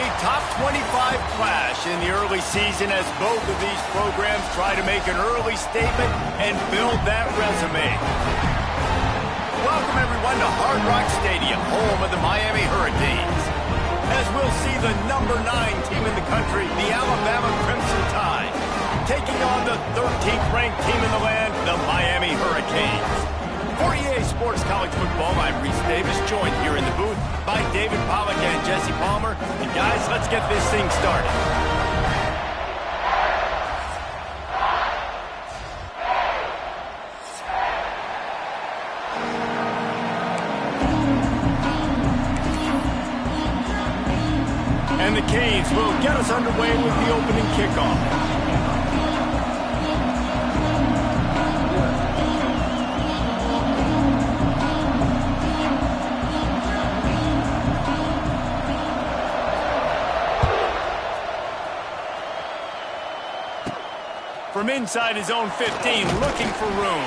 A top 25 clash in the early season as both of these programs try to make an early statement and build that resume. Welcome, everyone, to Hard Rock Stadium, home of the Miami Hurricanes. As we'll see the number 9 team in the country, the Alabama Crimson Tide, taking on the 13th ranked team in the land, the Miami Hurricanes. For EA Sports College Football, I'm Reese Davis, joined here in the booth by David Pollack and Jesse Palmer. And guys, let's get this thing started. And the Canes will get us underway with the opening kickoff. From inside his own 15, looking for room.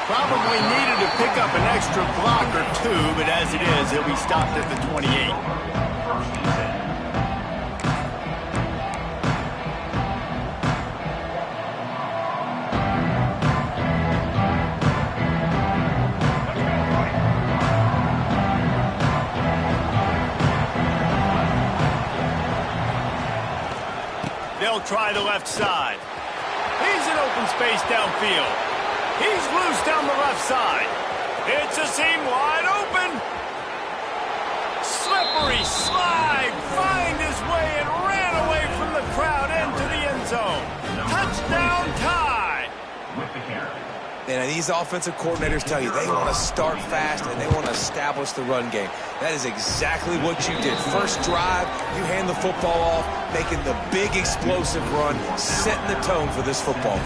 Probably needed to pick up an extra block or two, but as it is, he'll be stopped at the 28. They'll try the left side. He's in open space downfield. He's loose down the left side. It's a seam wide open. Slippery slide. Find his way and ran away from the crowd into the end zone. Touchdown Tide. And these offensive coordinators tell you they want to start fast and they want to establish the run game. That is exactly what you did. First drive, you hand the football off, making the big explosive run, setting the tone for this football game.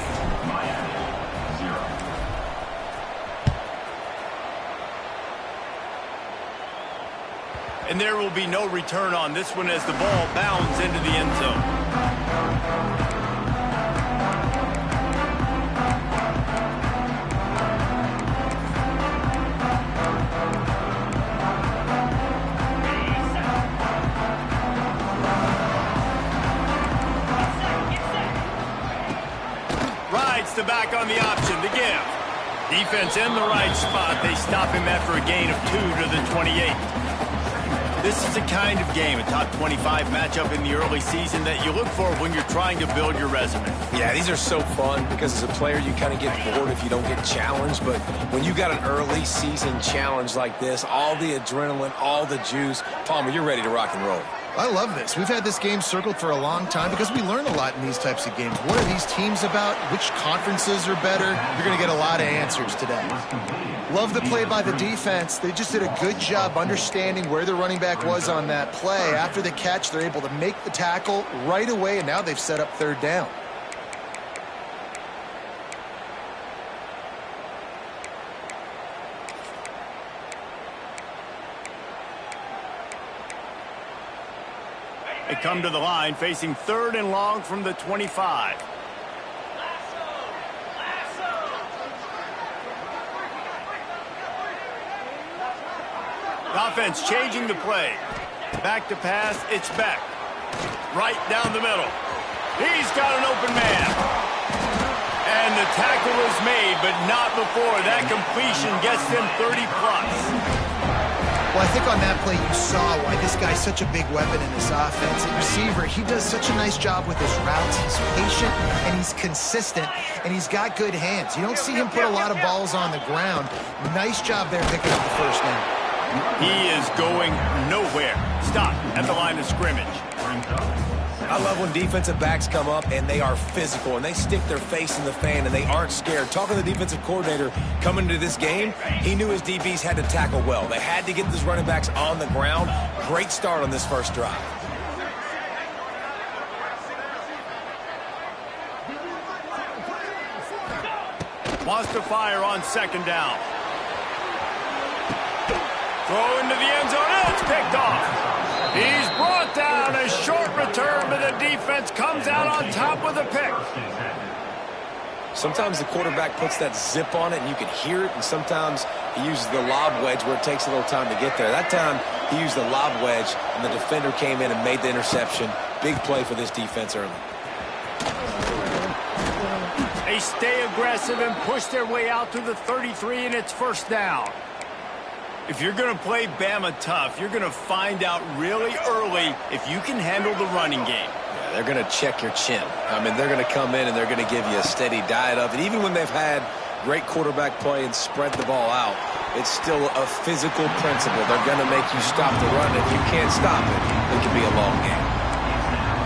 And there will be no return on this one as the ball bounds into the end zone. The back on the option to give. Defense in the right spot. They stop him after a gain of 2 to the 28. This is the kind of game, a top 25 matchup in the early season that you look for when you're trying to build your resume. Yeah, these are so fun because as a player you kind of get bored if you don't get challenged, but when you got an early season challenge like this, all the adrenaline, all the juice, Palmer, you're ready to rock and roll. I love this. We've had this game circled for a long time because we learn a lot in these types of games. What are these teams about? Which conferences are better? You're going to get a lot of answers today. Love the play by the defense. They just did a good job understanding where the running back was on that play. After the catch, they're able to make the tackle right away, and now they've set up third down. They come to the line facing 3rd and long from the 25. The offense changing the play. Back to pass, it's back. Right down the middle. He's got an open man. And the tackle is made, but not before that completion gets them 30+. Well, I think on that play you saw why this guy's such a big weapon in this offense. At receiver, he does such a nice job with his routes. He's patient, and he's consistent, and he's got good hands. You don't see him put a lot of balls on the ground. Nice job there picking up the first down. He is going nowhere. Stop at the line of scrimmage. I love when defensive backs come up and they are physical and they stick their face in the fan and they aren't scared. Talking to the defensive coordinator coming into this game, he knew his DBs had to tackle well. They had to get these running backs on the ground. Great start on this first drive. Wants to fire on 2nd down. Throw into the end zone, and it's picked off. He's brought down, a short return, but the defense comes out on top with a pick. Sometimes the quarterback puts that zip on it and you can hear it, and sometimes he uses the lob wedge where it takes a little time to get there. That time, He used a lob wedge, and the defender came in and made the interception. Big play for this defense early. They stay aggressive and push their way out to the 33, and it's first down. If you're going to play Bama tough, you're going to find out really early if you can handle the running game. Yeah, they're going to check your chin. I mean, they're going to come in and they're going to give you a steady diet of it. Even when they've had great quarterback play and spread the ball out, it's still a physical principle. They're going to make you stop the run. If you can't stop it, it can be a long game.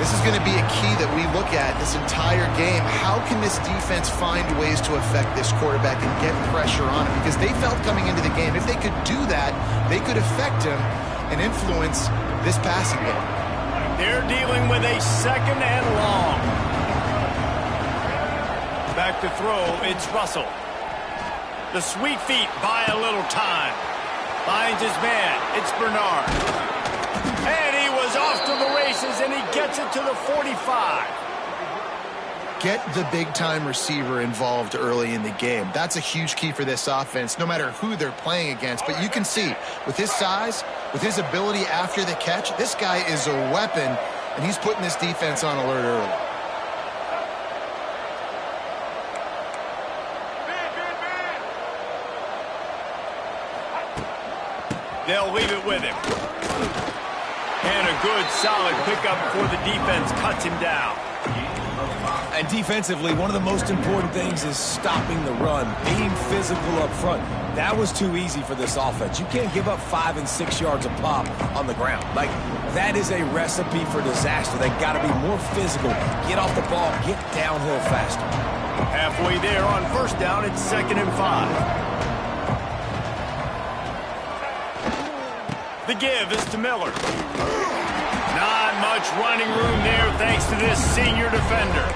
This is going to be a key that we look at this entire game. How can this defense find ways to affect this quarterback and get pressure on him? Because they felt coming into the game, if they could do that, they could affect him and influence this passing game. They're dealing with a second and long. Back to throw, it's Russell. The sweet feet buy a little time. Finds his man, it's Bernard. And he was off to the races, and he gets it to the 45. Get the big-time receiver involved early in the game. That's a huge key for this offense, no matter who they're playing against. But you can see, with his size, with his ability after the catch, this guy is a weapon, and he's putting this defense on alert early. They'll leave it with him. And a good, solid pickup before the defense cuts him down. And defensively, one of the most important things is stopping the run, being physical up front. That was too easy for this offense. You can't give up 5 and 6 yards a pop on the ground. Like, that is a recipe for disaster. They got to be more physical, get off the ball, get downhill faster. Halfway there on first down, it's 2nd and 5. The give is to Miller. Not much running room there thanks to this senior defender.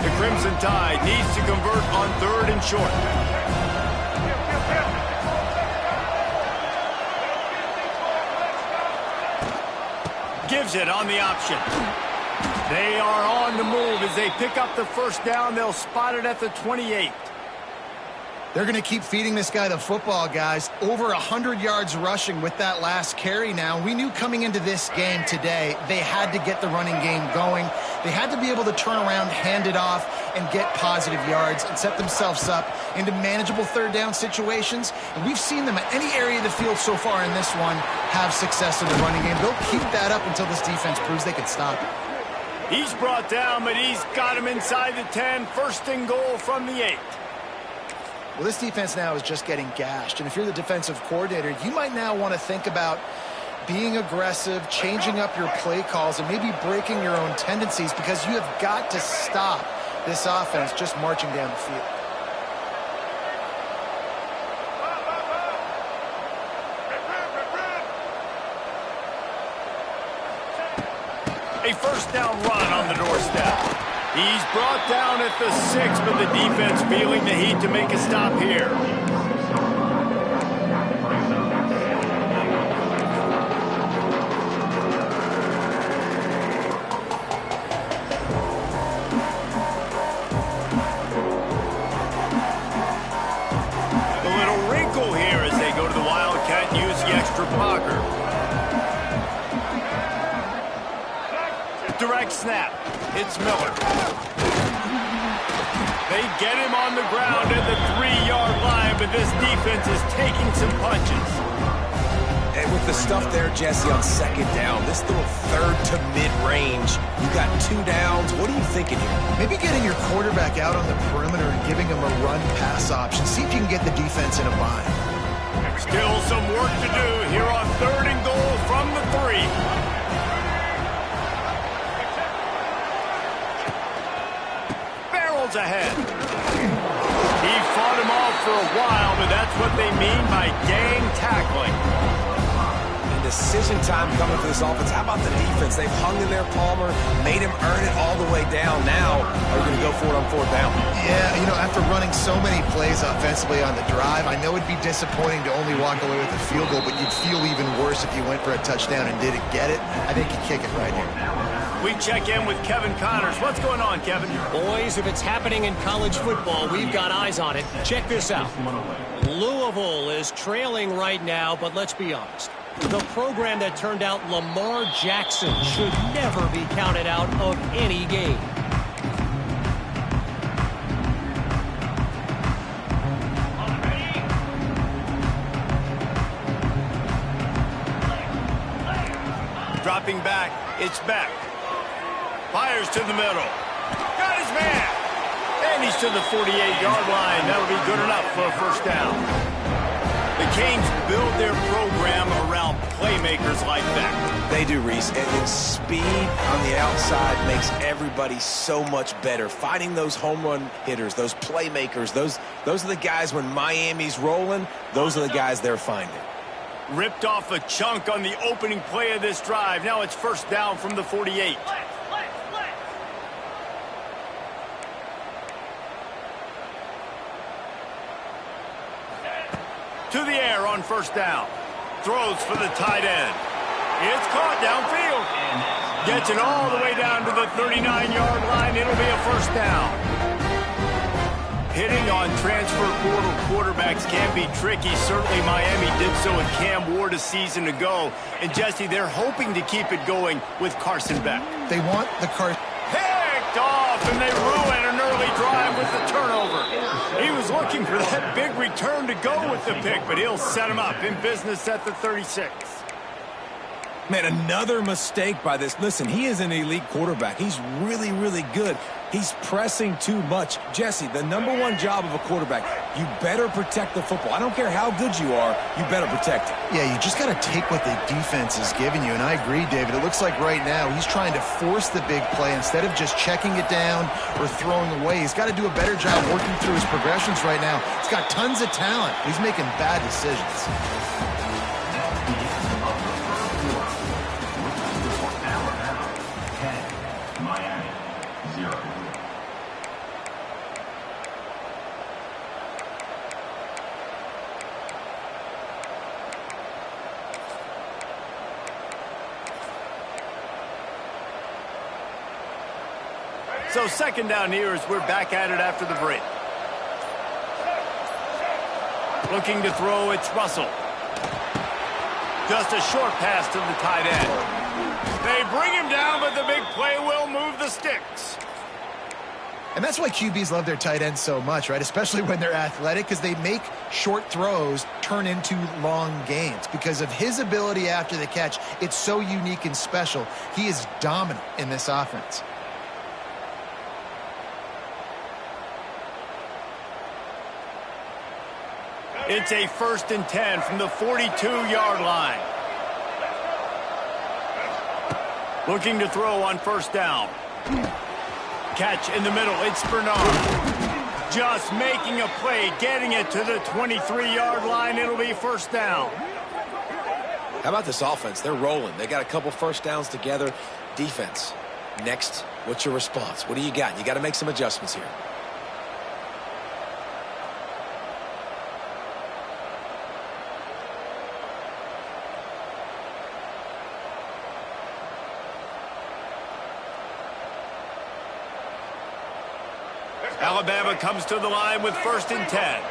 The Crimson Tide needs to convert on 3rd and short. Gives it on the option. They are on the move as they pick up the first down. They'll spot it at the 28. They're going to keep feeding this guy the football, guys. Over 100 yards rushing with that last carry now. We knew coming into this game today, they had to get the running game going. They had to be able to turn around, hand it off, and get positive yards and set themselves up into manageable 3rd down situations. And we've seen them at any area of the field so far in this one have success in the running game. They'll keep that up until this defense proves they can stop it. He's brought down, but he's got him inside the 10. 1st and goal from the 8. Well, this defense now is just getting gashed. And if you're the defensive coordinator, you might now want to think about being aggressive, changing up your play calls, and maybe breaking your own tendencies, because you have got to stop this offense just marching down the field. A first down run on the doorstep. He's brought down at the 6, but the defense feeling the heat to make a stop here. A little wrinkle here as they go to the Wildcat and use the extra blocker. Direct snap. It's Miller. They get him on the ground at the 3-yard line, but this defense is taking some punches. And with the stuff there, Jesse, on 2nd down, this little 3rd to mid-range, you got 2 downs. What are you thinking here? Maybe getting your quarterback out on the perimeter and giving him a run-pass option. See if you can get the defense in a bind. Still some work to do here on 3rd and goal from the 3. Ahead. He fought him off for a while, but that's what they mean by gang tackling. And decision time coming for this offense. How about the defense? They've hung in there, Palmer, made him earn it all the way down. Now, are we going to go for it on fourth down? Yeah, you know, after running so many plays offensively on the drive, I know it'd be disappointing to only walk away with a field goal, but you'd feel even worse if you went for a touchdown and didn't get it. I think you kick it right here. We check in with Kevin Connors. What's going on, Kevin? Boys, if it's happening in college football, we've got eyes on it. Check this out. Louisville is trailing right now, but let's be honest. The program that turned out Lamar Jackson should never be counted out of any game. Dropping back, it's Beck. Fires to the middle. Got his man. And he's to the 48-yard line. That'll be good enough for a first down. The Canes build their program around playmakers like that. They do, Reese. And speed on the outside makes everybody so much better. Finding those home run hitters, those playmakers, those are the guys when Miami's rolling, those are the guys they're finding. Ripped off a chunk on the opening play of this drive. Now it's first down from the 48. To the air on first down. Throws for the tight end. It's caught downfield. Gets it all the way down to the 39-yard line. It'll be a first down. Hitting on transfer portal quarterbacks can be tricky. Certainly Miami did so with Cam Ward a season ago. And Jesse, they're hoping to keep it going with Carson Beck. They want the Carson. Picked off, and they ruin an early drive with the turnover. He was looking for that big return to go with the pick, but he'll set him up in business at the 36. Man, another mistake by this. Listen, he is an elite quarterback. He's really, really good. He's pressing too much. Jesse, the number one job of a quarterback, you better protect the football. I don't care how good you are, you better protect it. Yeah, you just got to take what the defense is giving you, and I agree, David. It looks like right now he's trying to force the big play instead of just checking it down or throwing away. He's got to do a better job working through his progressions right now. He's got tons of talent. He's making bad decisions. So second down here as we're back at it after the break. Looking to throw, it's Russell. Just a short pass to the tight end. They bring him down, but the big play will move the sticks. And that's why QBs love their tight ends so much, right? Especially when they're athletic, because they make short throws turn into long gains. Because of his ability after the catch, it's so unique and special. He is dominant in this offense. It's a 1st and 10 from the 42-yard line. Looking to throw on first down. Catch in the middle. It's Bernard. Just making a play, getting it to the 23-yard line. It'll be first down. How about this offense? They're rolling. They got a couple first downs together. Defense. Next, what's your response? What do you got? You got to make some adjustments here. Alabama comes to the line with 1st and 10.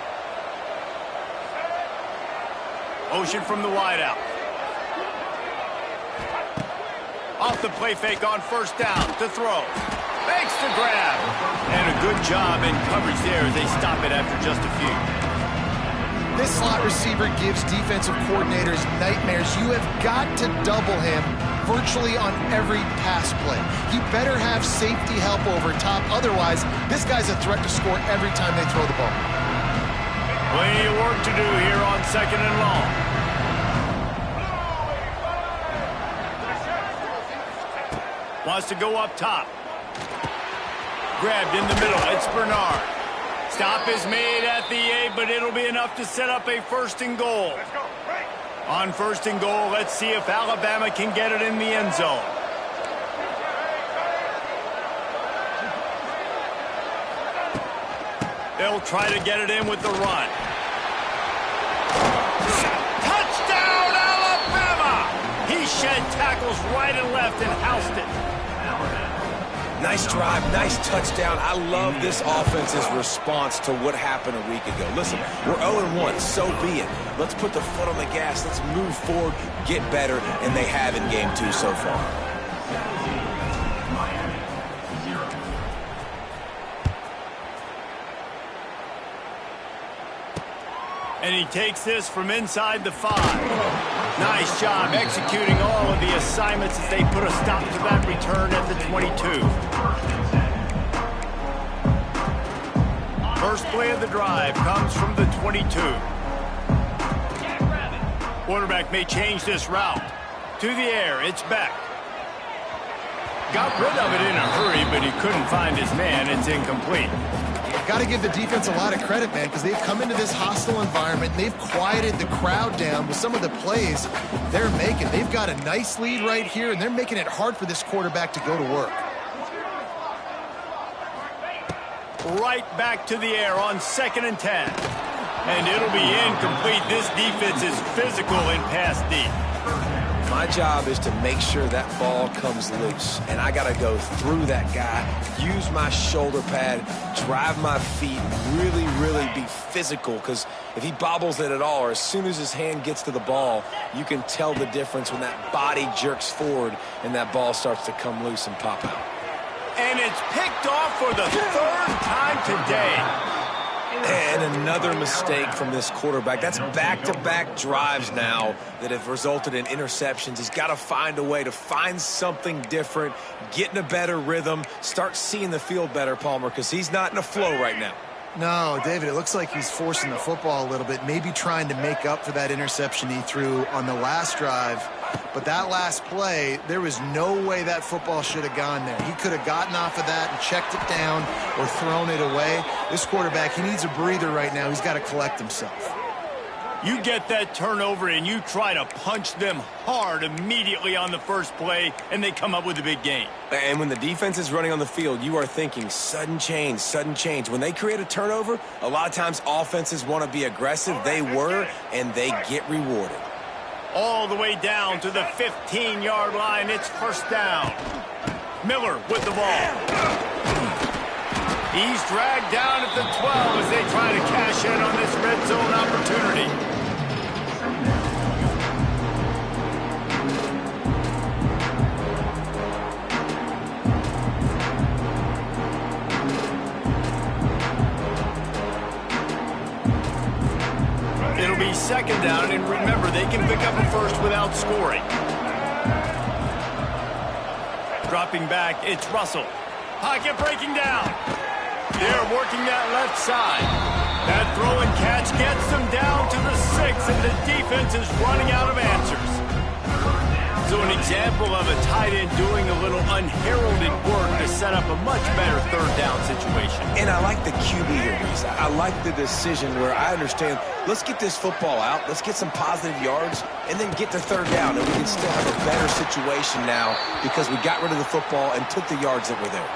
Motion from the wideout. Off the play fake on first down to throw. Makes the grab. And a good job in coverage there as they stop it after just a few. This slot receiver gives defensive coordinators nightmares. You have got to double him virtually on every pass play. He better have safety help over top. Otherwise, this guy's a threat to score every time they throw the ball. Plenty of work to do here on 2nd and long. Wants to go up top. Grabbed in the middle. It's Bernard. Stop is made at the 8, but it'll be enough to set up a 1st and goal. On 1st and goal, let's see if Alabama can get it in the end zone. They'll try to get it in with the run. Touchdown, Alabama! He shed tackles right and left and housed it. Nice drive, nice touchdown. I love this offense's response to what happened a week ago. Listen, we're 0-1, so be it. Let's put the foot on the gas. Let's move forward, get better, and they have in game 2 so far. And he takes this from inside the 5. Nice job executing all of the assignments as they put a stop to that return at the 22. First play of the drive comes from the 22. Quarterback may change this route. To the air, it's Beck. Got rid of it in a hurry, but he couldn't find his man. It's incomplete. Got to give the defense a lot of credit, man, because they've come into this hostile environment and they've quieted the crowd down with some of the plays they're making. They've got a nice lead right here, and they're making it hard for this quarterback to go to work. Right back to the air on 2nd and 10. And it'll be incomplete. This defense is physical in pass deep. My job is to make sure that ball comes loose, and I got to go through that guy, use my shoulder pad, drive my feet, really be physical, because if he bobbles it at all, or as soon as his hand gets to the ball, you can tell the difference when that body jerks forward and that ball starts to come loose and pop out. And it's picked off for the 3rd time today. And another mistake from this quarterback. That's back-to-back drives now that have resulted in interceptions. He's got to find a way to find something different, get in a better rhythm, start seeing the field better, Palmer, because he's not in a flow right now. No, David, it looks like he's forcing the football a little bit, maybe trying to make up for that interception he threw on the last drive. But that last play, there was no way that football should have gone there. He could have gotten off of that and checked it down or thrown it away. This quarterback, he needs a breather right now. He's got to collect himself. You get that turnover and you try to punch them hard immediately on the first play, and they come up with a big gain. And when the defense is running on the field, you are thinking sudden change, sudden change. When they create a turnover, a lot of times offenses want to be aggressive. They were, and they get rewarded. All the way down to the 15-yard line. It's 1st down. Miller with the ball. He's dragged down at the 12 as they try to cash in on this red zone opportunity. It'll be 2nd down, and remember, they can pick up a first without scoring. Dropping back, it's Russell. Pocket breaking down. They're working that left side. That throw and catch gets them down to the 6, and the defense is running out of answers. So an example of a tight end doing a little unheralded work to set up a much better 3rd down situation. And I like the QB here, Reese. I like the decision where I understand, let's get this football out, let's get some positive yards, and then get to 3rd down, and we can still have a better situation now because we got rid of the football and took the yards that were there.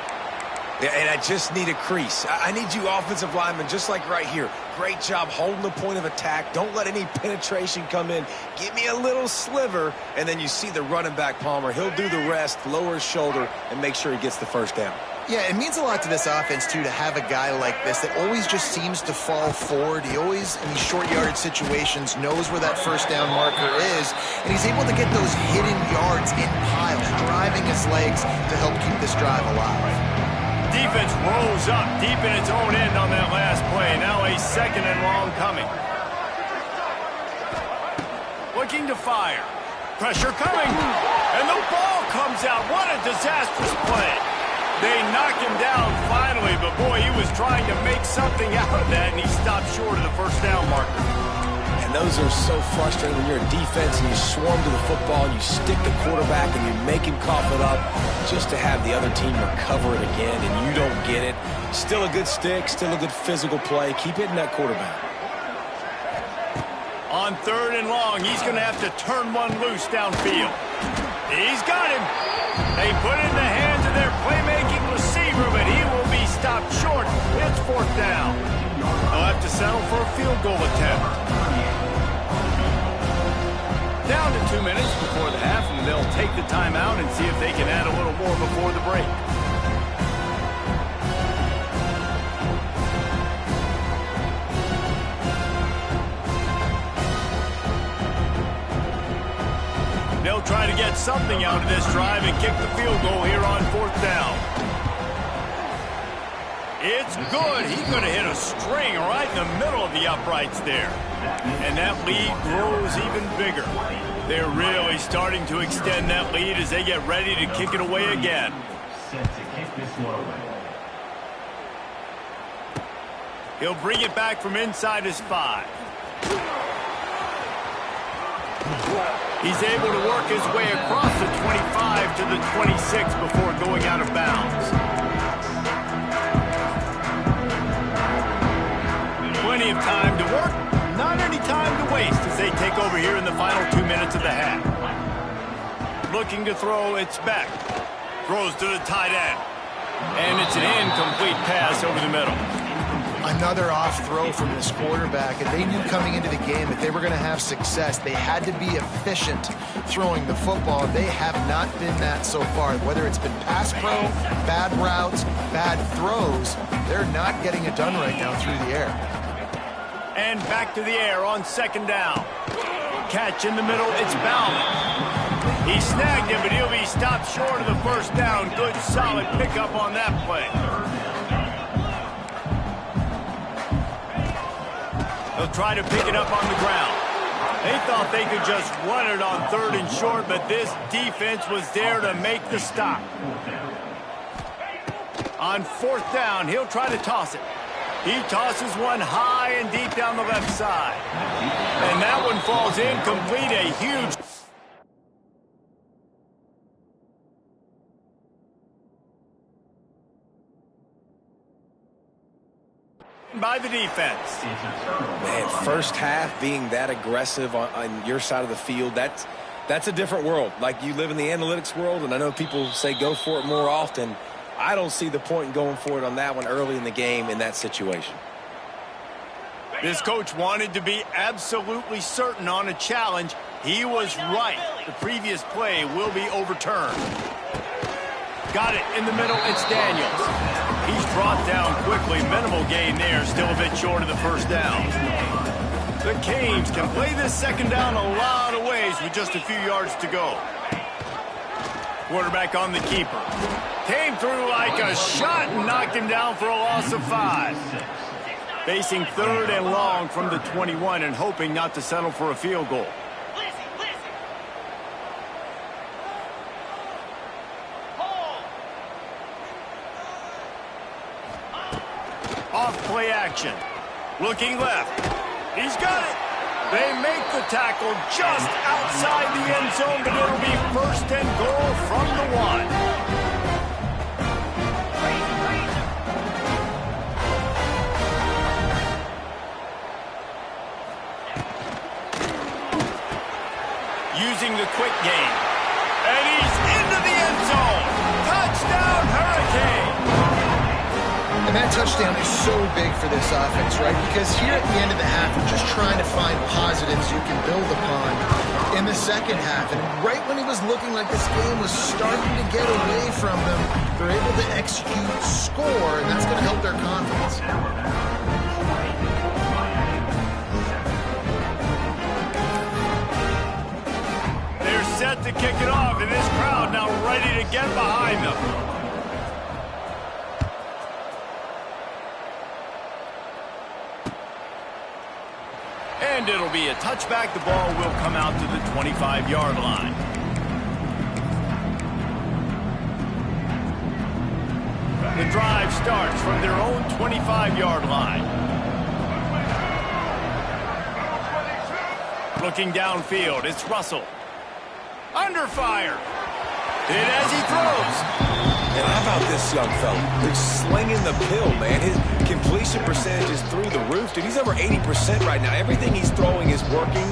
And I just need a crease. I need you offensive linemen, just like right here. Great job holding the point of attack. Don't let any penetration come in. Give me a little sliver, and then you see the running back, Palmer. He'll do the rest, lower his shoulder, and make sure he gets the 1st down. Yeah, it means a lot to this offense, too, to have a guy like this that always just seems to fall forward. He always, in these short yardage situations, knows where that 1st down marker is, and he's able to get those hidden yards in piles, driving his legs to help keep this drive alive. Defense rose up deep in its own end on that last play. Now a 2nd and long coming. Looking to fire. Pressure coming. And the ball comes out. What a disastrous play. They knock him down finally, but boy, he was trying to make something out of that, and he stopped short of the 1st down marker. And those are so frustrating when you're a defense and you swarm to the football, and you stick the quarterback and you make him cough it up just to have the other team recover it again, and you don't get it. Still a good stick, still a good physical play. Keep hitting that quarterback. On On 3rd and long, he's going to have to turn one loose downfield. He's got him. They put it in the hands of their playmaking receiver, but he will be stopped short. It's 4th down. They'll have to settle for a field goal attempt. Down to 2 minutes before the half, and they'll take the timeout and see if they can add a little more before the break. They'll try to get something out of this drive and kick the field goal here on 4th down. It's good. He could have hit a string right in the middle of the uprights there. And that lead grows even bigger. They're really starting to extend that lead as they get ready to kick it away again. He'll bring it back from inside his 5. He's able to work his way across the 25 to the 26 before going out of bounds. Plenty of time to work, not any time to waste as they take over here in the final 2 minutes of the half. Looking to throw, it's back. Throws to the tight end. And it's an incomplete pass over the middle. Another off throw from this quarterback, and they knew coming into the game that they were going to have success. They had to be efficient throwing the football. They have not been that so far. Whether it's been pass pro, bad routes, bad throws, they're not getting it done right now through the air. And back to the air on 2nd down. Catch in the middle, it's Bowman. He snagged him, but he'll be stopped short of the 1st down. Good, solid pickup on that play. They'll try to pick it up on the ground. They thought they could just run it on 3rd and short, but this defense was there to make the stop. On 4th down, he'll try to toss it. He tosses one high and deep down the left side. And that one falls incomplete, a huge... by the defense. Man, first half being that aggressive on your side of the field, that's a different world. Like, you live in the analytics world, and I know people say go for it more often. I don't see the point in going for it on that one early in the game in that situation. This coach wanted to be absolutely certain on a challenge. He was right. The previous play will be overturned. Got it in the middle. It's Daniels. He's brought down quickly. Minimal gain there. Still a bit short of the 1st down. The Canes can play this 2nd down a lot of ways with just a few yards to go. Quarterback on the keeper. Came through like a shot and knocked him down for a loss of 5. Facing 3rd and long from the 21 and hoping not to settle for a field goal. Off play action. Looking left. He's got it. They make the tackle just outside the end zone, but it'll be 1st and goal from the 1. Using the quick game. And he's into the end zone. Touchdown, Hurricane. And that touchdown is so big for this offense, right? Because here at the end of the half, you're just trying to find positives you can build upon in the 2nd half. And right when it was looking like this game was starting to get away from them, they're able to execute, score, and that's going to help their confidence. They're set to kick it off, and this crowd now ready to get behind them. And it'll be a touchback. The ball will come out to the 25-yard line. The drive starts from their own 25-yard line. Looking downfield, it's Russell. Under fire. Hit as he throws. And how about this young fella? He's slinging the pill, man. His completion percentage is through the roof. Dude, he's over 80% right now. Everything he's throwing is working,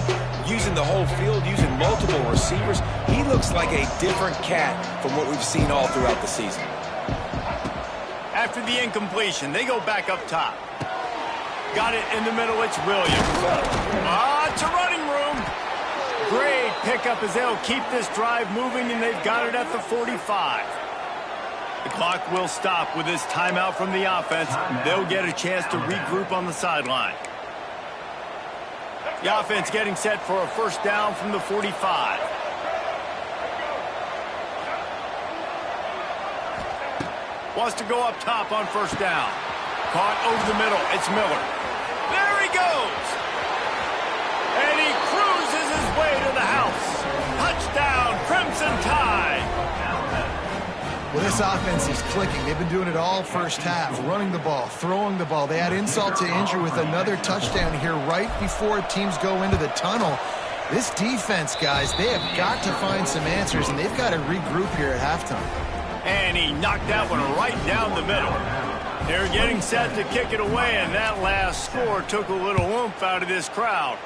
using the whole field, using multiple receivers. He looks like a different cat from what we've seen all throughout the season. After the incompletion, they go back up top. Got it in the middle, it's Williams. It's a running room. Great pickup as they'll keep this drive moving, and they've got it at the 45. The clock will stop with this timeout from the offense. They'll get a chance to regroup on the sideline. The offense getting set for a first down from the 45. Wants to go up top on first down. Caught over the middle. It's Miller. There he goes. And he cruises his way to the house. Touchdown, Crimson Tide. Well, this offense is clicking. They've been doing it all first half, running the ball, throwing the ball. They add insult to injury with another touchdown here right before teams go into the tunnel. This defense, guys, they have got to find some answers, and they've got to regroup here at halftime. And he knocked that one right down the middle. They're getting set to kick it away, and that last score took a little oomph out of this crowd.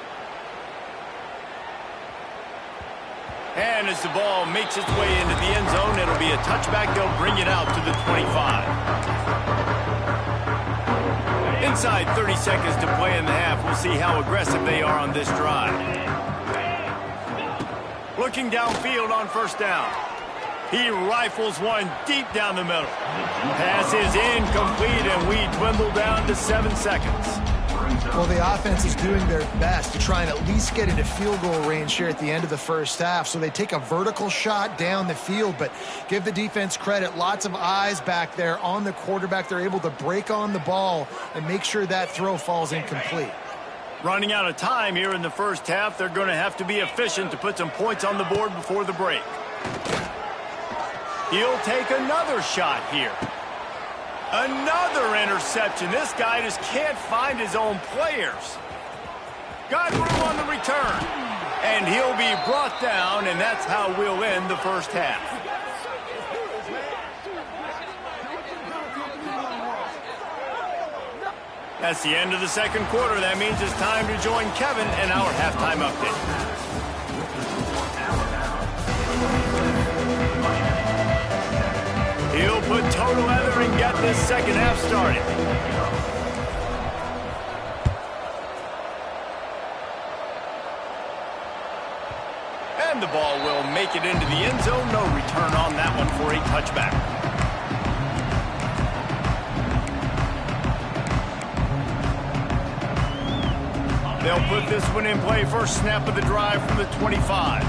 And as the ball makes its way into the end zone, it'll be a touchback. They'll bring it out to the 25. Inside 30 seconds to play in the half. We'll see how aggressive they are on this drive. Looking downfield on first down. He rifles one deep down the middle. Pass is incomplete, and we dwindle down to 7 seconds. Well, the offense is doing their best to try and at least get into field goal range here at the end of the first half. So they take a vertical shot down the field, but give the defense credit. Lots of eyes back there on the quarterback. They're able to break on the ball and make sure that throw falls incomplete. Running out of time here in the first half. They're going to have to be efficient to put some points on the board before the break. He'll take another shot here. Another interception. This guy just can't find his own players. Got room on the return. And he'll be brought down, and that's how we'll end the first half. That's the end of the second quarter. That means it's time to join Kevin in our halftime update. He'll put toe to leather and get this second half started. And the ball will make it into the end zone. No return on that one for a touchback. They'll put this one in play. First snap of the drive from the 25.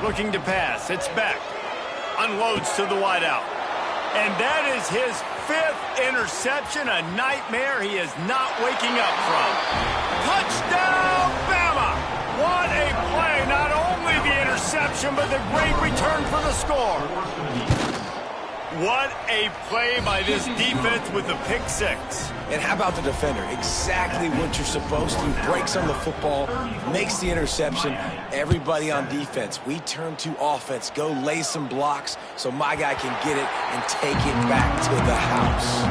Looking to pass. It's back. Unloads to the wideout. And that is his 5th interception, a nightmare he is not waking up from. Touchdown, Bama! What a play. Not only the interception, but the great return for the score. What a play by this defense with the pick 6. And how about the defender? Exactly what you're supposed to. Breaks on the football, makes the interception. Everybody on defense, we turn to offense. Go lay some blocks so my guy can get it and take it back to the house.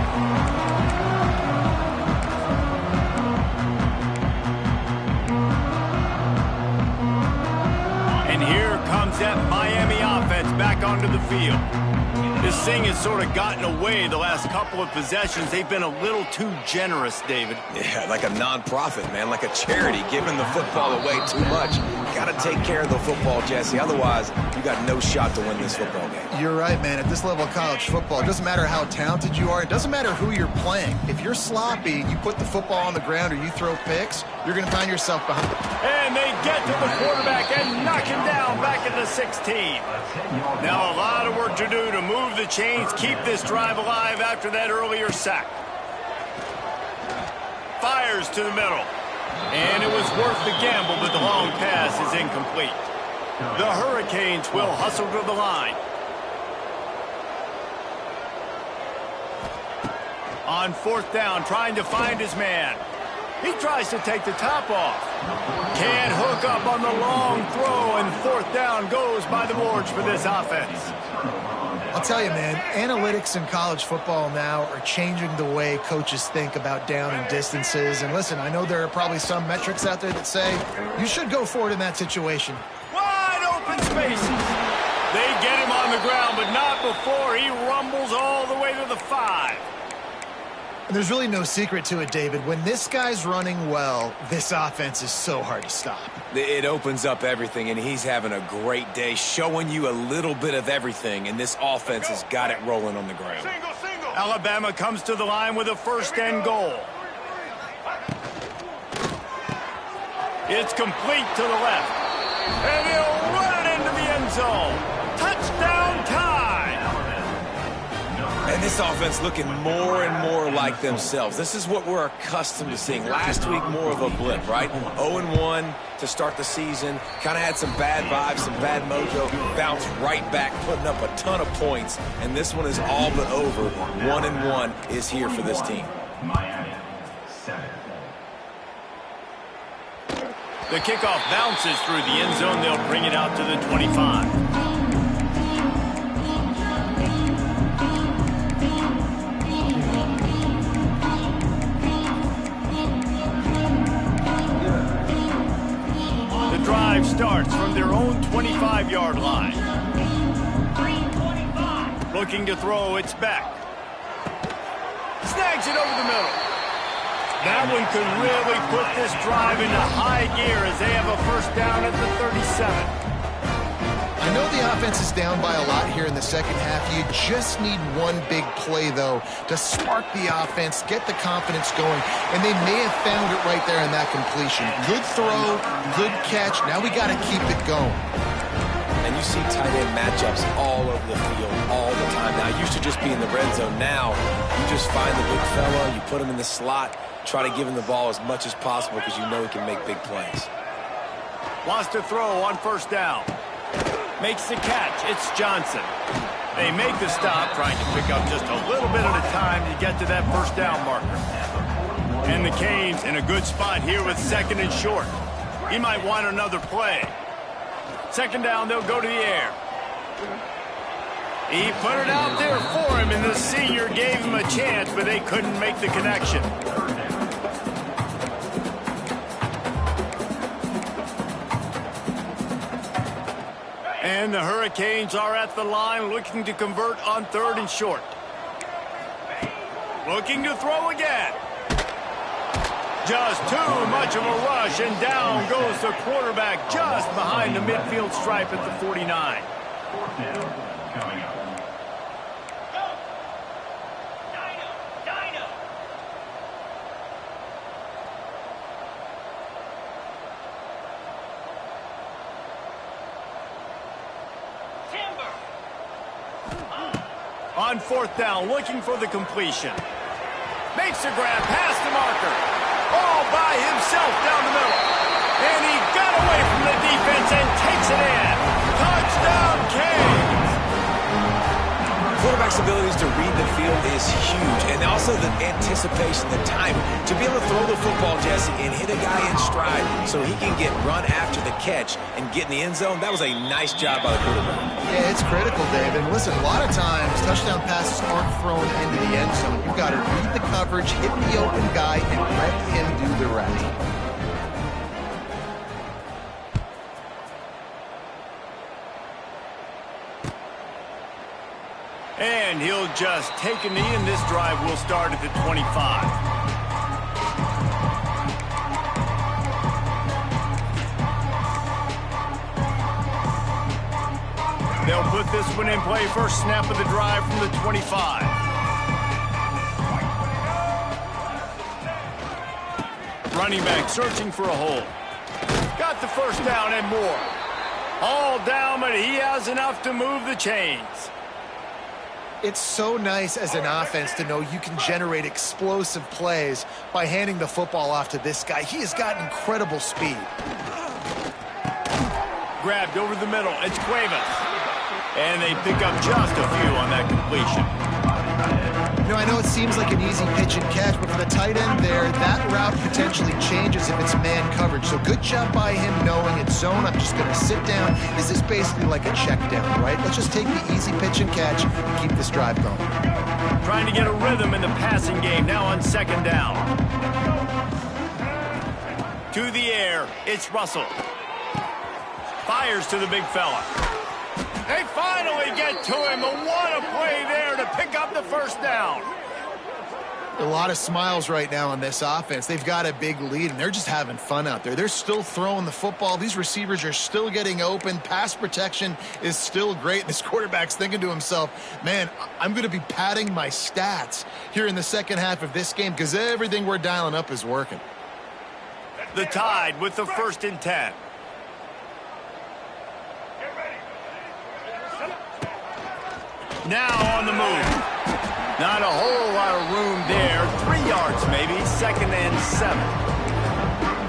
And here comes that Miami offense back onto the field. This thing has sort of gotten away the last couple of possessions. They've been a little too generous, David. Yeah, like a non-profit, man, like a charity, giving the football away too much. Got to take care of the football, Jesse. Otherwise, you got no shot to win this football game. You're right, man. At this level of college football, it doesn't matter how talented you are. It doesn't matter who you're playing. If you're sloppy, you put the football on the ground or you throw picks, you're going to find yourself behind. And they get to the quarterback and knock him down back at the 16. Now a lot of work to do to move the chains, keep this drive alive after that earlier sack. Fires to the middle. And it was worth the gamble, but the long pass is incomplete. The Hurricanes will hustle to the line. On fourth down, trying to find his man. He tries to take the top off. Can't hook up on the long throw, and fourth down goes by the boards for this offense. I'll tell you, man, analytics in college football now are changing the way coaches think about down and distances. And listen, I know there are probably some metrics out there that say you should go for it in that situation. Wide open spaces. They get him on the ground, but not before he rumbles all the way to the 5. And there's really no secret to it, David. When this guy's running well, this offense is so hard to stop. It opens up everything, and he's having a great day, showing you a little bit of everything, and this offense has got it rolling on the ground. Alabama comes to the line with a first and goal. It's complete to the left. And he'll run it into the end zone. Touchdown time! And this offense looking more and more like themselves. This is what we're accustomed to seeing. Last week, more of a blip, right? 0-1 to start the season. Kind of had some bad vibes, some bad mojo. Bounced right back, putting up a ton of points. And this one is all but over. 1-1 is here for this team. The kickoff bounces through the end zone. They'll bring it out to the 25. Drive starts from their own 25-yard line. Looking to throw, it's back. Snags it over the middle. That one could really put this drive into high gear as they have a first down at the 37. I know the offense is down by a lot here in the second half. You just need one big play, though, to spark the offense, get the confidence going, and they may have found it right there in that completion. Good throw, good catch. Now we got to keep it going. And you see tight end matchups all over the field all the time. Now, it used to just be in the red zone. Now, you just find the big fella, you put him in the slot, try to give him the ball as much as possible because you know he can make big plays. Wants to throw on first down. Makes the catch. It's Johnson. They make the stop, trying to pick up just a little bit at a time to get to that first down marker. And the Canes in a good spot here with second and short. He might want another play. Second down, they'll go to the air. He put it out there for him, and the senior gave him a chance, but they couldn't make the connection. And the Hurricanes are at the line looking to convert on third and short. Looking to throw again. Just too much of a rush, and down goes the quarterback just behind the midfield stripe at the 49. On fourth down, looking for the completion. Makes a grab past the marker. All by himself down the middle. And he got away from the defense and takes it in. Touchdown, Canes! Quarterback's abilities to read the field is huge. And also the anticipation, the timing. To be able to throw the football, Jesse, and hit a guy in stride so he can get run after the catch and get in the end zone, that was a nice job by the quarterback. Yeah, it's critical, Dave. And listen, a lot of times, touchdown passes aren't thrown into the end zone. You've got to read the coverage, hit the open guy, and let him do the rest. And he'll just take a knee, and this drive will start at the 25. They'll put this one in play. First snap of the drive from the 25. Running back searching for a hole. Got the first down and more. All down, but he has enough to move the chains. It's so nice as an offense to know you can generate explosive plays by handing the football off to this guy. He has got incredible speed. Grabbed over the middle. It's Cuevas. And they pick up just a few on that completion. I know it seems like an easy pitch and catch, but for the tight end there, that route potentially changes if it's man coverage. So good job by him knowing it's zone. I'm just going to sit down. This is basically like a check down, right? Let's just take the easy pitch and catch and keep this drive going. Trying to get a rhythm in the passing game now on second down. To the air, it's Russell. Fires to the big fella. They finally get to him. What a play there to pick up the first down. A lot of smiles right now on this offense. They've got a big lead, and they're just having fun out there. They're still throwing the football. These receivers are still getting open. Pass protection is still great. This quarterback's thinking to himself, man, I'm going to be padding my stats here in the second half of this game because everything we're dialing up is working. The Tide with the 1st and 10. Now on the move. Not a whole lot of room there. 3 yards maybe. 2nd and 7.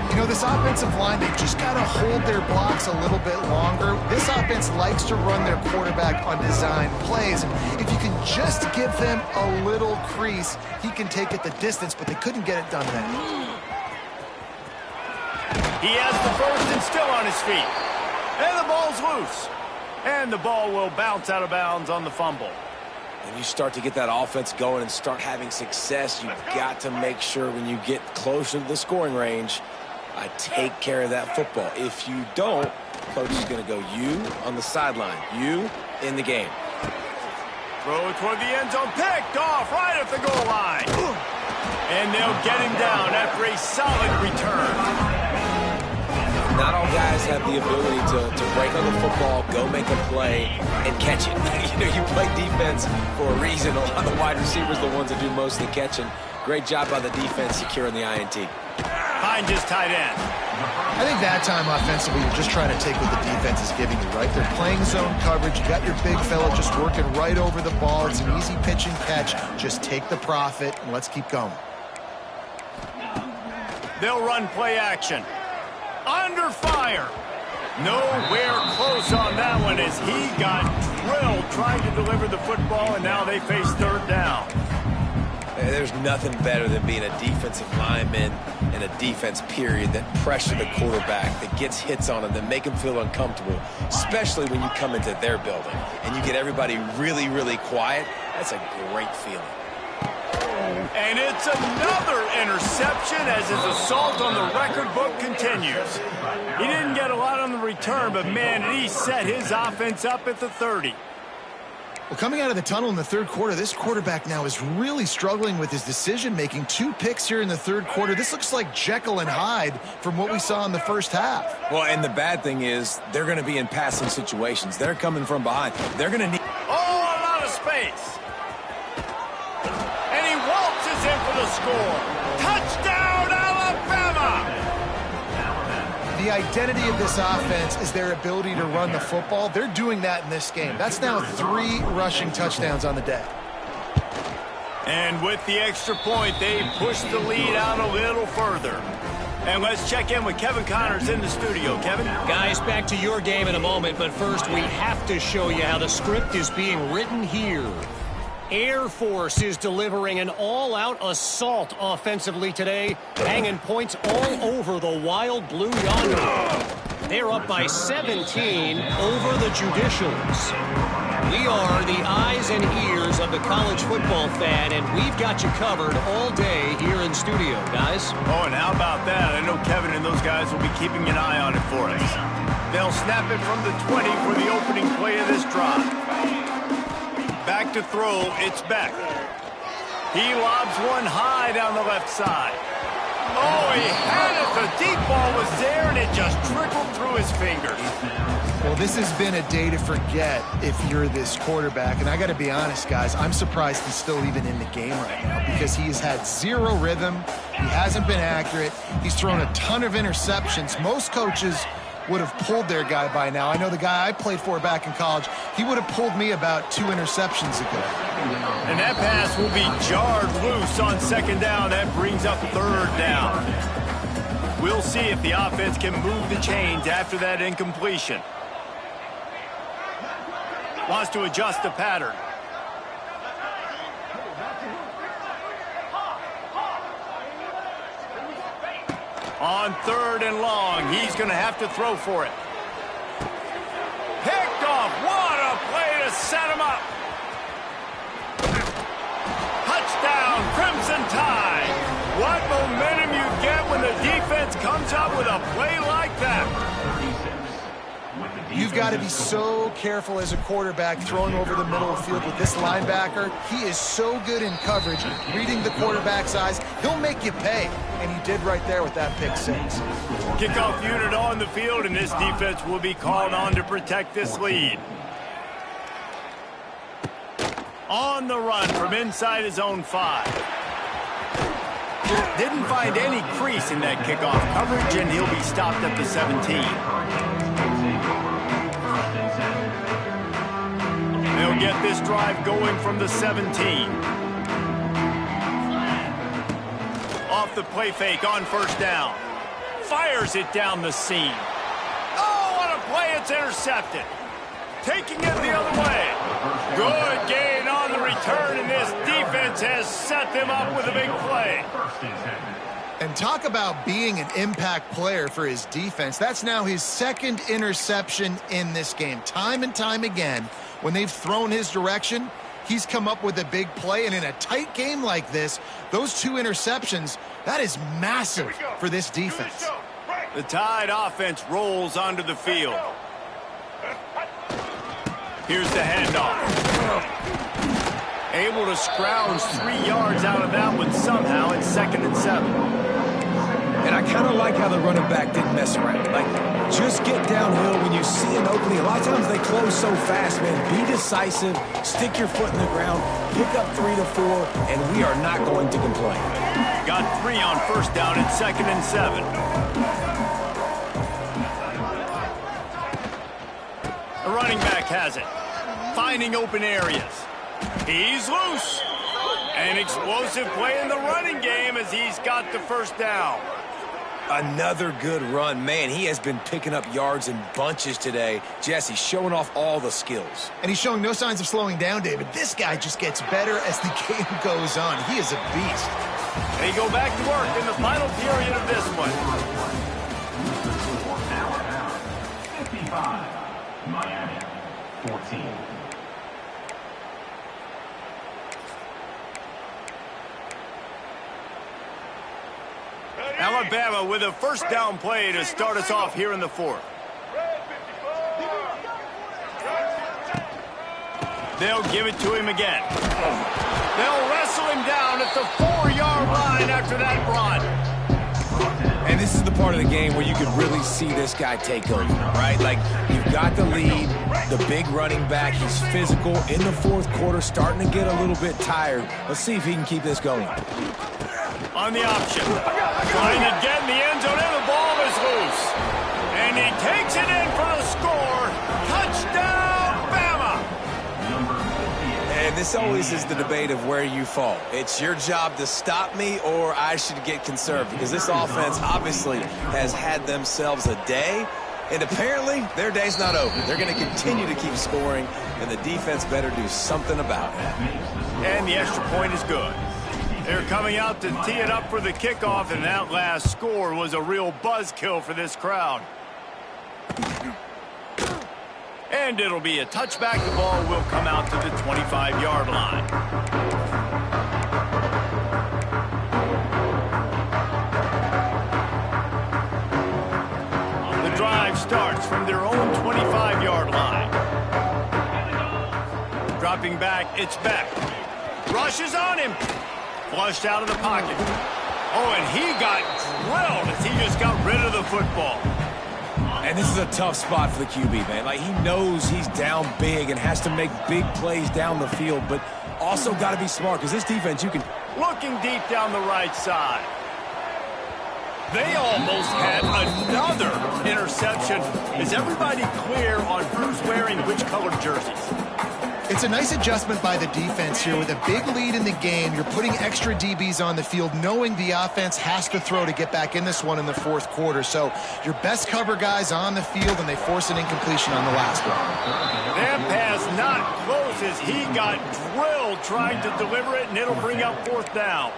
You know, this offensive line, they've just got to hold their blocks a little bit longer. This offense likes to run their quarterback on design plays. And if you can just give them a little crease, he can take it the distance, but they couldn't get it done then. He has the first and still on his feet. And the ball's loose. And the ball will bounce out of bounds on the fumble. When you start to get that offense going and start having success, you've got to make sure when you get closer to the scoring range, I take care of that football. If you don't, coach is going to go you on the sideline, you in the game. Throw toward the end zone, picked off right at the goal line. And they'll get him down after a solid return. Not all guys have the ability to break on the football, go make a play, and catch it. You play defense for a reason. A lot of the wide receivers are the ones that do most of the catching. Great job by the defense securing the INT. Find his tight end. I think that time offensively, you're just trying to take what the defense is giving you, right? They're playing zone coverage. You got your big fella just working right over the ball. It's an easy pitch and catch. Just take the profit, and let's keep going. They'll run play action. Under fire. Nowhere close on that one as he got drilled trying to deliver the football, and now they face 3rd down. There's nothing better than being a defensive lineman in a defense period that pressure the quarterback, that gets hits on him, that make him feel uncomfortable, especially when you come into their building and you get everybody really, really quiet. That's a great feeling. And it's another interception as his assault on the record book continues. He didn't get a lot on the return, but man, he set his offense up at the 30. Well, coming out of the tunnel in the 3rd quarter, this quarterback now is really struggling with his decision-making. 2 picks here in the 3rd quarter. This looks like Jekyll and Hyde from what we saw in the first half. Well, and the bad thing is they're going to be in passing situations. They're coming from behind. They're going to need... Oh, a lot of space. And he waltzes in for the score. Touchdown, Alabama! The identity of this offense is their ability to run the football. They're doing that in this game. That's now 3 rushing touchdowns on the day. And with the extra point, they push the lead out a little further. And let's check in with Kevin Connors in the studio. Kevin? Guys, back to your game in a moment, but first we have to show you how the script is being written here. Air Force is delivering an all-out assault offensively today, hanging points all over the Wild Blue yonder. They're up by 17 over the Judicials. We are the eyes and ears of the college football fan, and we've got you covered all day here in studio, guys. Oh, and how about that? I know Kevin and those guys will be keeping an eye on it for us. They'll snap it from the 20 for the opening play of this drive. Back to throw, it's Beck. He lobs one high down the left side. Oh, he had it. The deep ball was there, and it just trickled through his fingers. Well, this has been a day to forget if you're this quarterback. And I got to be honest, guys, I'm surprised he's still even in the game right now because he has had 0 rhythm. He hasn't been accurate. He's thrown a ton of interceptions. Most coaches would have pulled their guy by now. I know the guy I played for back in college, he would have pulled me about 2 interceptions ago. And that pass will be jarred loose on 2nd down. That brings up 3rd down. We'll see if the offense can move the chains after that incompletion. Wants to adjust the pattern. On 3rd and long, he's going to have to throw for it. Picked off. What a play to set him up. Touchdown, Crimson Tide. What momentum you get when the defense comes up with a play like that. You've got to be so careful as a quarterback throwing over the middle of the field with this linebacker. He is so good in coverage, reading the quarterback's eyes. He'll make you pay, and he did right there with that pick 6. Kickoff unit on the field, and this defense will be called on to protect this lead. On the run from inside his own 5. Didn't find any crease in that kickoff coverage, and he'll be stopped at the 17. They'll get this drive going from the 17. Off the play fake on 1st down. Fires it down the seam. Oh, what a play. It's intercepted. Taking it the other way. Good gain on the return, and this defense has set them up with a big play. And talk about being an impact player for his defense. That's now his 2nd interception in this game. Time and time again, when they've thrown his direction, he's come up with a big play. And in a tight game like this, those 2 interceptions, that is massive for this defense. The Tide offense rolls onto the field. Here's the handoff. Able to scrounge 3 yards out of that one somehow in 2nd and 7. And I kind of like how the running back didn't mess around. Like, just get downhill when you see an opening. A lot of times they close so fast, man. Be decisive, stick your foot in the ground, pick up 3 to 4, and we are not going to complain. Got 3 on 1st down at 2nd and 7. The running back has it. Finding open areas. He's loose. An explosive play in the running game as he's got the 1st down. Another good run. Man, he has been picking up yards in bunches today. Jesse showing off all the skills. And he's showing no signs of slowing down, David. This guy just gets better as the game goes on. He is a beast. They go back to work in the final period of this one. 55, Miami, 14. Alabama with a 1st down play to start us off here in the 4th. They'll give it to him again. They'll wrestle him down at the 4-yard line after that run. And this is the part of the game where you can really see this guy take over, right? Like, you've got the lead, the big running back. He's physical in the 4th quarter, starting to get a little bit tired. Let's see if he can keep this going. On the option. Trying to get in the end zone, and the ball is loose. And he takes it in for the score. Touchdown, Bama! And this always is the debate of where you fall. It's your job to stop me, or I should get conserved, because this offense obviously has had themselves a day, and apparently their day's not over. They're going to continue to keep scoring, and the defense better do something about it. And the extra point is good. They're coming out to tee it up for the kickoff, and that last score was a real buzzkill for this crowd. And it'll be a touchback. The ball will come out to the 25-yard line. The drive starts from their own 25-yard line. Dropping back, it's Beck. Rushes on him. Flushed out of the pocket. Oh, and he got drilled as he just got rid of the football. And this is a tough spot for the QB, man. Like, he knows he's down big and has to make big plays down the field, but also got to be smart, because this defense, you can... Looking deep down the right side. They almost had another interception. Is everybody clear on who's wearing which colored jerseys? It's a nice adjustment by the defense here. With a big lead in the game, you're putting extra DBs on the field, knowing the offense has to throw to get back in this one in the 4th quarter. So your best cover guys on the field, and they force an incompletion on the last one. That pass not close as he got drilled trying to deliver it, and it'll bring up 4th down.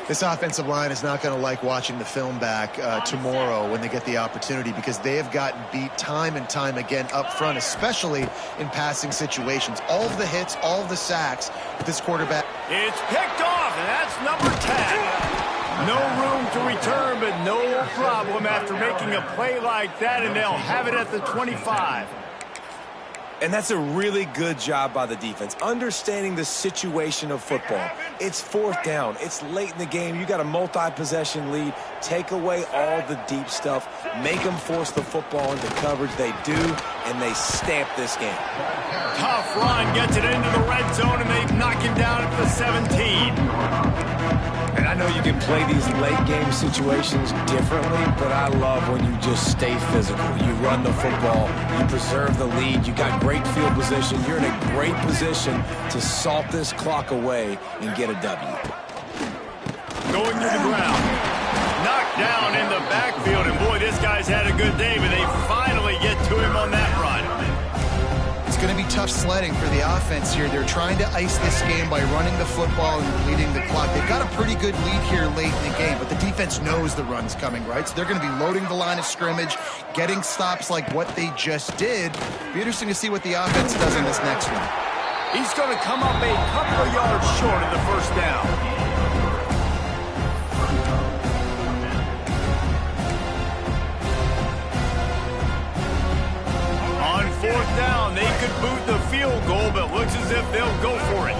This offensive line is not going to like watching the film back tomorrow when they get the opportunity, because they have gotten beat time and time again up front, especially in passing situations. All of the hits, all of the sacks with this quarterback. It's picked off, and that's number 10. No room to return, but no problem after making a play like that, and they'll have it at the 25. And that's a really good job by the defense, understanding the situation of football. It's fourth down. It's late in the game. You got a multi-possession lead. Take away all the deep stuff. Make them force the football into coverage. They do, and they stamp this game. Tough run, gets it into the red zone, and they knock him down at the 17. And I know you can play these late game situations differently, but I love when you just stay physical. You run the football, you preserve the lead, you got great field position, you're in a great position to salt this clock away and get a W. Going to the ground. Knocked down in the backfield, and boy, this guy's had a good day, but they finally get to him on that run. It's going to be tough sledding for the offense here. They're trying to ice this game by running the football and bleeding the clock. They've got a pretty good lead here late in the game, but the defense knows the run's coming, right? So they're going to be loading the line of scrimmage, getting stops like what they just did. Be interesting to see what the offense does in this next one. He's going to come up a couple of yards short of the first down. Fourth down, they could boot the field goal, but looks as if they'll go for it.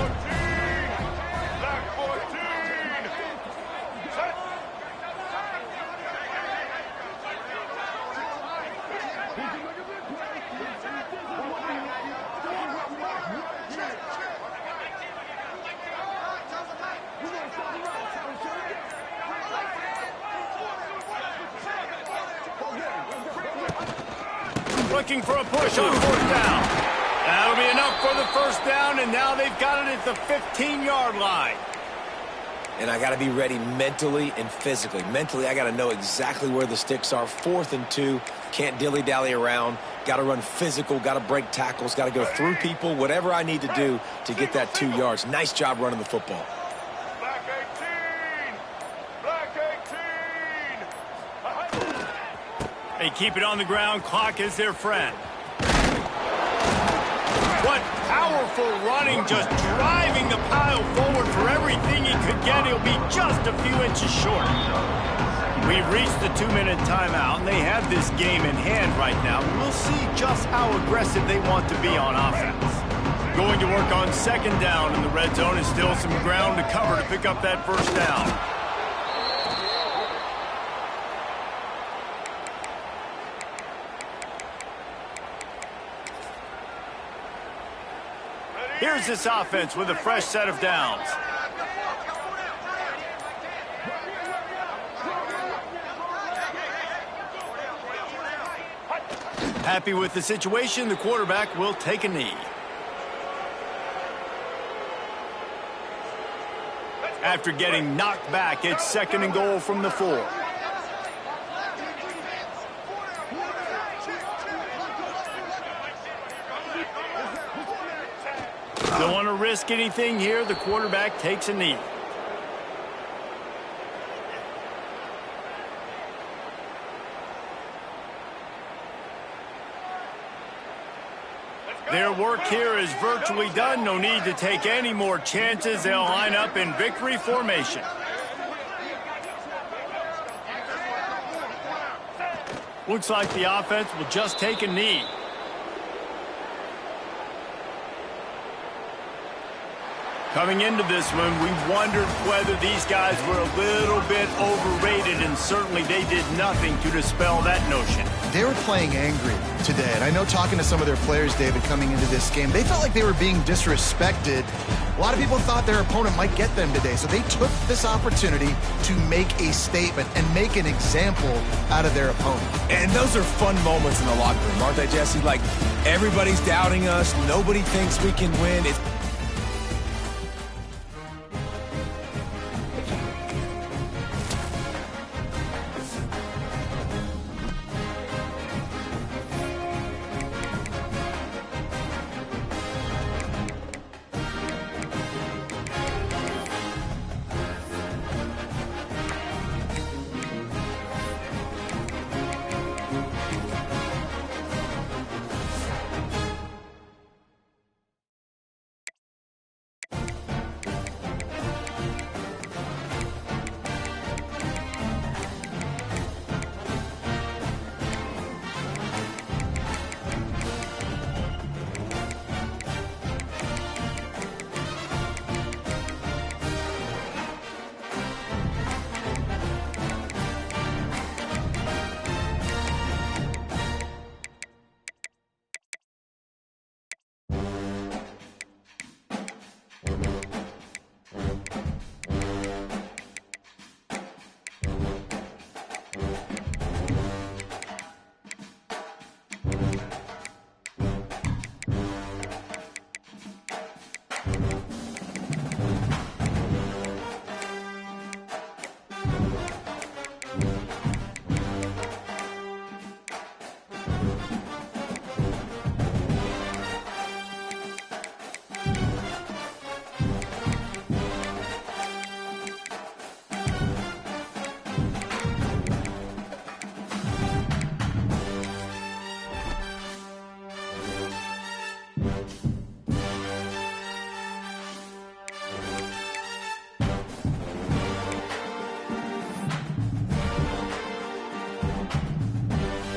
Looking for a push on fourth down. That'll be enough for the first down, and now they've got it at the 15-yard line. And I got to be ready mentally and physically. Mentally, I got to know exactly where the sticks are. 4th and 2, can't dilly-dally around. Got to run physical, got to break tackles, got to go through people, whatever I need to do to get that 2 yards. Nice job running the football. Black 18! Black 18! They keep it on the ground. Clock is their friend. What powerful running, just driving the pile forward for everything he could get. He'll be just a few inches short. We've reached the 2-minute timeout, and they have this game in hand right now. We'll see just how aggressive they want to be on offense. Going to work on second down in the red zone, and still some ground to cover to pick up that first down. Here's this offense with a fresh set of downs. Happy with the situation, the quarterback will take a knee. After getting knocked back, it's 2nd and goal from the 4. Don't want to risk anything here. The quarterback takes a knee. Their work here is virtually done. No need to take any more chances. They'll line up in victory formation. Looks like the offense will just take a knee. Coming into this one, we wondered whether these guys were a little bit overrated, and certainly they did nothing to dispel that notion. They were playing angry today, and I know talking to some of their players, David, coming into this game, they felt like they were being disrespected. A lot of people thought their opponent might get them today, so they took this opportunity to make a statement and make an example out of their opponent. And those are fun moments in the locker room, aren't they, Jesse? Like, everybody's doubting us. Nobody thinks we can win.